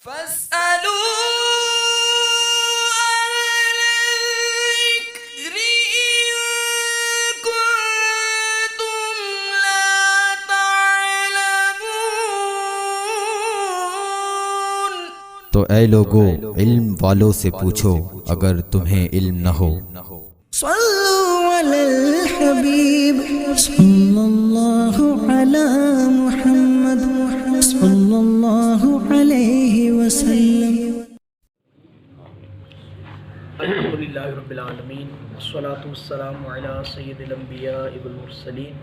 فاسألوا الذكر إن كنتم لا تعلمون۔ تو اے لوگو علم والوں سے پوچھو اگر تمہیں علم نہ ہو۔ صلوا علی الحبیب صلی اللہ علی محمد صلی اللہ علیہ وسلم۔ الحمدللہ رب العالمین والصلاة والسلام علی سید الانبیاء والمرسلین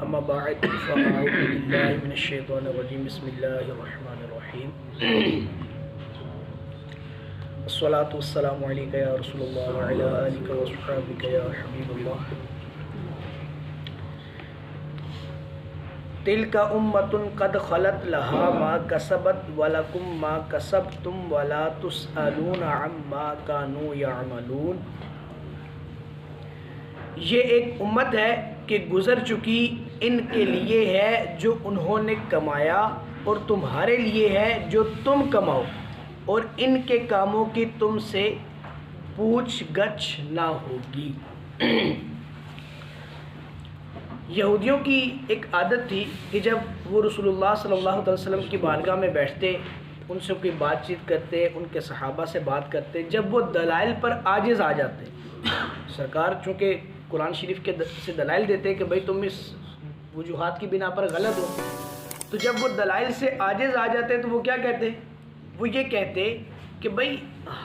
اما بعد فاعوذ باللہ من الشیطان الرجیم بسم اللہ الرحمن الرحیم الصلاة والسلام علیکہ یا رسول اللہ وعلی آلکہ وصحابکہ یا حبیب اللہ۔ تلک امۃ قد خلت لہا ما کسبت ولکم ما کسبتم ولا تسألون عما کانوا یعملون۔ یہ ایک امت ہے کہ گزر چکی، ان کے لیے ہے جو انہوں نے کمایا اور تمہارے لیے ہے جو تم کماؤ، اور ان کے کاموں کی تم سے پوچھ گچھ نہ ہوگی۔ یہودیوں کی ایک عادت تھی کہ جب وہ رسول اللہ صلی اللہ علیہ وسلم کی بارگاہ میں بیٹھتے، ان سے کوئی بات چیت کرتے، ان کے صحابہ سے بات کرتے، جب وہ دلائل پر عاجز آ جاتے، سرکار چونکہ قرآن شریف کے سے دلائل دیتے کہ بھئی تم اس وجوہات کی بنا پر غلط ہو، تو جب وہ دلائل سے عاجز آ جاتے تو وہ کیا کہتے؟ وہ یہ کہتے کہ بھئی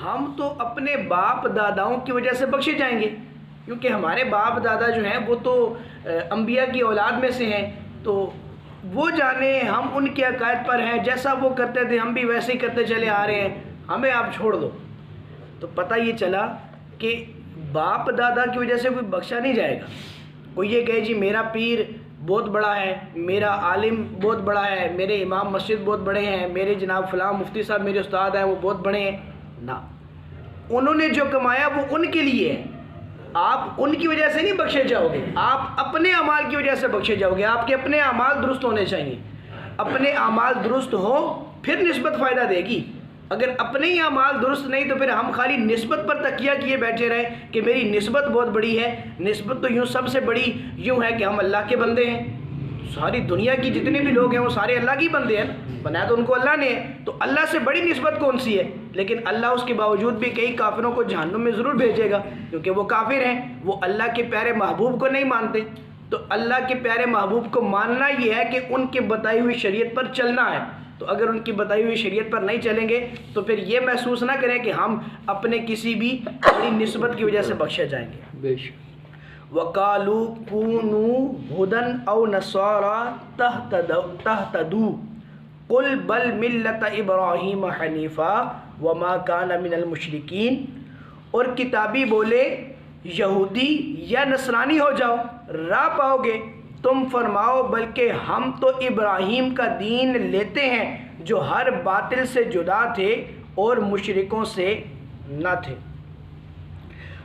ہم تو اپنے باپ داداؤں کی وجہ سے بخشے جائیں گے، کیونکہ ہمارے باپ دادا جو ہیں وہ تو انبیاء کی اولاد میں سے ہیں، تو وہ جانے ہم ان کے عقائد پر ہیں، جیسا وہ کرتے تھے ہم بھی ویسے ہی کرتے چلے آ رہے ہیں، ہمیں آپ چھوڑ دو۔ تو پتہ یہ چلا کہ باپ دادا کی وجہ سے کوئی بخشا نہیں جائے گا۔ کوئی یہ کہے جی میرا پیر بہت بڑا ہے، میرا عالم بہت بڑا ہے، میرے امام مسجد بہت بڑے ہیں، میرے جناب فلاں مفتی صاحب میرے استاد ہیں وہ بہت بڑے ہیں، نہ، انہوں نے جو کمایا وہ ان کے لیے ہے، آپ ان کی وجہ سے نہیں بخشے جاؤ گے، آپ اپنے اعمال کی وجہ سے بخشے جاؤ گے۔ آپ کے اپنے اعمال درست ہونے چاہیے، اپنے اعمال درست ہوں پھر نسبت فائدہ دے گی۔ اگر اپنے ہی اعمال درست نہیں تو پھر ہم خالی نسبت پر تکیہ کیے بیٹھے رہیں کہ میری نسبت بہت بڑی ہے۔ نسبت تو یوں سب سے بڑی یوں ہے کہ ہم اللہ کے بندے ہیں، ساری دنیا کی جتنے بھی لوگ ہیں وہ سارے اللہ کی بندے ہیں، بنایا تو ان کو اللہ نے ہے، تو اللہ سے بڑی نسبت کون سی ہے؟ لیکن اللہ اس کے باوجود بھی کئی کافروں کو جہنم میں ضرور بھیجے گا، کیونکہ وہ کافر ہیں، وہ اللہ کے پیارے محبوب کو نہیں مانتے۔ تو اللہ کے پیارے محبوب کو ماننا یہ ہے کہ ان کے بتائی ہوئی شریعت پر چلنا ہے، تو اگر ان کی بتائی ہوئی شریعت پر نہیں چلیں گے تو پھر یہ محسوس نہ کریں کہ ہم اپنے کسی بھی بڑی نسبت کی وجہ سے بخشے جائیں گے۔ بے شک وَقَالُوا كُونُوا هُدًى أَوْ نَصَارَىٰ تَهْتَدُوا قُلْ بَلْ مِلَّةَ إِبْرَاهِيمَ حَنِيفًا وَمَا كَانَ مِنَ الْمُشْرِكِينَ، اور کتابی بولے یہودی یا نصرانی ہو جاؤ راہ پاؤ گے، تم فرماؤ بلکہ ہم تو ابراہیم کا دین لیتے ہیں جو ہر باطل سے جدا تھے اور مشرکوں سے نہ تھے۔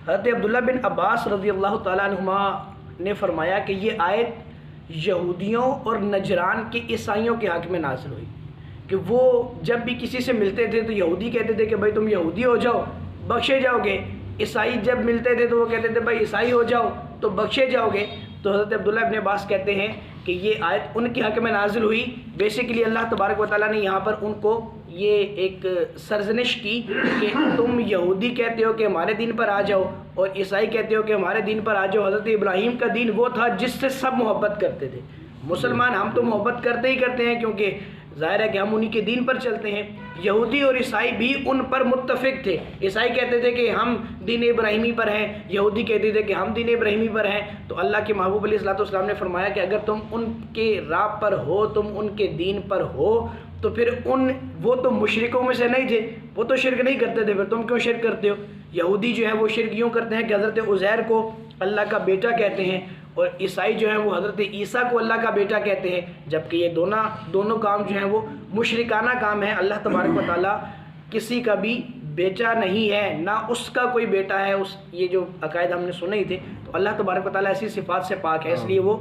حضرت عبداللہ بن عباس رضی اللہ تعالیٰ عنہما نے فرمایا کہ یہ آیت یہودیوں اور نجران کے عیسائیوں کے حق میں نازل ہوئی کہ وہ جب بھی کسی سے ملتے تھے تو یہودی کہتے تھے کہ بھائی تم یہودی ہو جاؤ بخشے جاؤ گے، عیسائی جب ملتے تھے تو وہ کہتے تھے بھائی عیسائی ہو جاؤ تو بخشے جاؤ گے۔ تو حضرت عبداللہ ابن عباس کہتے ہیں کہ یہ آیت ان کے حق میں نازل ہوئی، بیسیکلی اللہ تبارک و تعالیٰ نے یہاں پر ان کو یہ ایک سرزنش کی کہ تم یہودی کہتے ہو کہ ہمارے دین پر آ جاؤ اور عیسائی کہتے ہو کہ ہمارے دین پر آ جاؤ۔ حضرت ابراہیم کا دین وہ تھا جس سے سب محبت کرتے تھے، مسلمان ہم تو محبت کرتے ہی کرتے ہیں کیونکہ ظاہر ہے کہ ہم انہی کے دین پر چلتے ہیں۔ یہودی اور عیسائی بھی ان پر متفق تھے، عیسائی کہتے تھے کہ ہم دین ابراہیمی پر ہیں، یہودی کہتے تھے کہ ہم دین ابراہیمی پر ہیں۔ تو اللہ کے محبوب علیہ السلام نے فرمایا کہ اگر تم ان کے راہ پر ہو، تم ان کے دین پر ہو، تو پھر وہ تو مشرکوں میں سے نہیں تھے، وہ تو شرک نہیں کرتے تھے، پھر تم کیوں شرک کرتے ہو؟ یہودی جو ہے وہ شرک یوں کرتے ہیں کہ حضرت عزیر کو اللہ کا بیٹا کہتے ہیں، اور عیسائی جو ہیں وہ حضرت عیسیٰ کو اللہ کا بیٹا کہتے ہیں، جبکہ یہ دونوں کام جو ہیں وہ مشرکانہ کام ہیں۔ اللہ تبارک و تعالیٰ کسی کا بھی بیٹا نہیں ہے، نہ اس کا کوئی بیٹا ہے۔ یہ جو عقائد ہم نے سنے ہی تھے، تو اللہ تبارک و تعالیٰ ایسی صفات سے پاک ہے، اس لیے وہ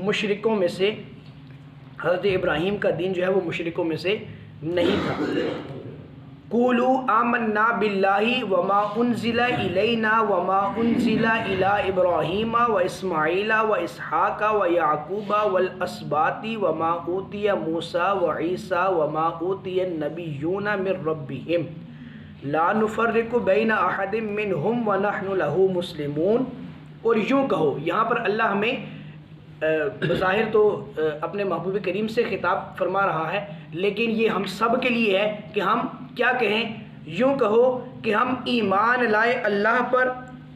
مشرکوں میں سے حضرت ابراہیم کا دین جو ہے وہ مشرکوں میں سے نہیں تھا۔ قولوا آمنا باللہ وما انزل الینا وما انزل الی ابراہیم و اسماعیل و اسحاق و یعقوب والاسباط وما اوتی موسیٰ و عیسیٰ وما اوتی النبیون من ربہم لا نفرق بین احد منہم ونحن لہ مسلمون۔ اور یوں کہو، یہاں پر اللہ ہمیں بظاہر تو اپنے محبوب کریم سے خطاب فرما رہا ہے، لیکن یہ ہم سب کے لیے ہے کہ ہم کیا کہیں۔ یوں کہو کہ ہم ایمان لائے اللہ پر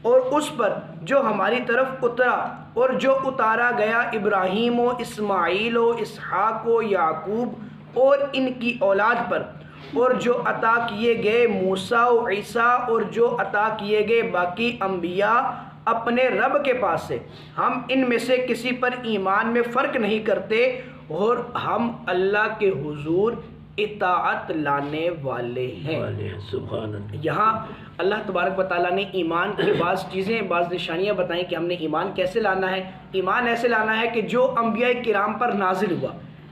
اور اس پر جو ہماری طرف اترا اور جو اتارا گیا ابراہیم و اسماعیل و اسحاق و یعقوب اور ان کی اولاد پر، اور جو عطا کیے گئے موسیٰ و عیسیٰ اور جو عطا کیے گئے باقی انبیاء اپنے رب کے پاس سے، ہم ان میں سے کسی پر ایمان میں فرق نہیں کرتے اور ہم اللہ کے حضور اطاعت لانے والے ہیں۔ سبحان اللہ۔ یہاں اللہ تبارک و تعالیٰ نے ایمان کی بعض چیزیں، بعض نشانیاں بتائیں کہ ہم نے ایمان کیسے لانا ہے۔ ایمان ایسے لانا ہے کہ جو انبیاء کرام پر نازل ہوا،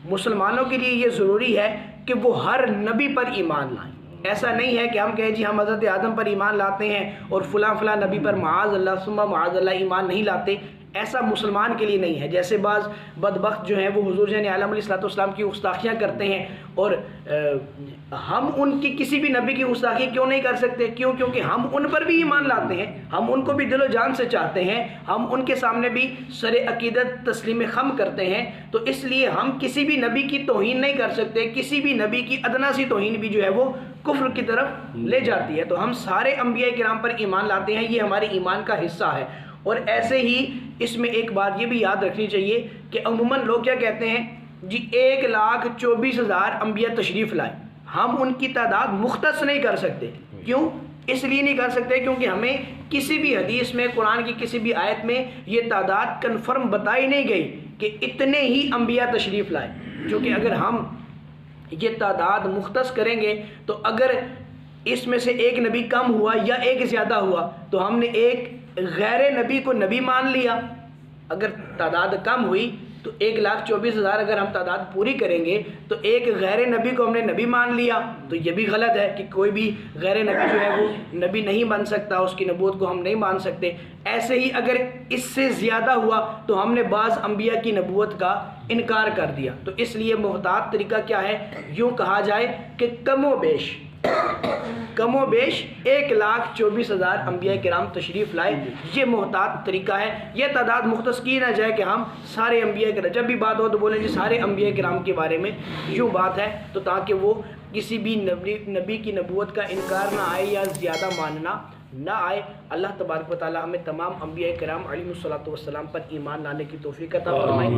مسلمانوں کے لیے یہ ضروری ہے کہ وہ ہر نبی پر ایمان لائیں۔ ایسا نہیں ہے کہ ہم کہیں جی ہم حضرت آدم پر ایمان لاتے ہیں اور فلاں فلاں نبی پر معاذ اللہ ثم معاذ اللہ ایمان نہیں لاتے۔ ایسا مسلمان کے لیے نہیں ہے۔ جیسے بعض بدبخت جو ہیں وہ حضور جان عالم علیہ الصلوۃ والسلام کی گستاخیاں کرتے ہیں، اور ہم ان کی کسی بھی نبی کی گستاخی کیوں نہیں کر سکتے؟ کیوں؟ کیونکہ ہم ان پر بھی ایمان لاتے ہیں، ہم ان کو بھی دل و جان سے چاہتے ہیں، ہم ان کے سامنے بھی سر عقیدت تسلیم خم کرتے ہیں۔ تو اس لیے ہم کسی بھی نبی کی توہین نہیں کر سکتے۔ کسی بھی نبی کی ادنا سی توہین بھی جو ہے وہ کفر کی طرف لے جاتی ہے۔ تو ہم سارے انبیاء کرام پر ایمان لاتے ہیں، یہ ہمارے ایمان کا حصہ ہے۔ اور ایسے ہی اس میں ایک بات یہ بھی یاد رکھنی چاہیے کہ عموماً لوگ کیا کہتے ہیں جی 1,24,000 انبیاء تشریف لائے، ہم ان کی تعداد مختص نہیں کر سکتے۔ کیوں؟ اس لیے نہیں کر سکتے کیونکہ ہمیں کسی بھی حدیث میں، قرآن کی کسی بھی آیت میں یہ تعداد کنفرم بتائی نہیں گئی کہ اتنے ہی انبیاء تشریف لائے۔ کیونکہ اگر ہم یہ تعداد مختص کریں گے تو اگر اس میں سے ایک نبی کم ہوا یا ایک زیادہ ہوا تو ہم نے ایک غیر نبی کو نبی مان لیا۔ اگر تعداد کم ہوئی تو 1,24,000 اگر ہم تعداد پوری کریں گے تو ایک غیر نبی کو ہم نے نبی مان لیا، تو یہ بھی غلط ہے کہ کوئی بھی غیر نبی جو ہے وہ نبی نہیں بن سکتا، اس کی نبوت کو ہم نہیں مان سکتے۔ ایسے ہی اگر اس سے زیادہ ہوا تو ہم نے بعض انبیاء کی نبوت کا انکار کر دیا۔ تو اس لیے محتاط طریقہ کیا ہے؟ یوں کہا جائے کہ کم و بیش 1,24,000 انبیاء کرام تشریف لائے، یہ محتاط طریقہ ہے۔ یہ تعداد مختص کی نہ جائے کہ ہم سارے انبیاء کرام، جب بھی بات ہو تو بولیں جی سارے انبیاء کرام کے بارے میں یوں بات ہے، تو تاکہ وہ کسی بھی نبی کی نبوت کا انکار نہ آئے یا زیادہ ماننا نہ آئے۔ اللہ تبارک و تعالی ہمیں تمام انبیاء کرام علیہ الصلوۃ والسلام پر ایمان لانے کی توفیق عطا فرمائے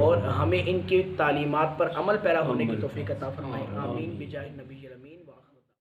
اور ہمیں ان کی تعلیمات پر عمل پیرا ہونے کی توفیق عطا فرمائے۔ آمین بجاہ نبی الامین۔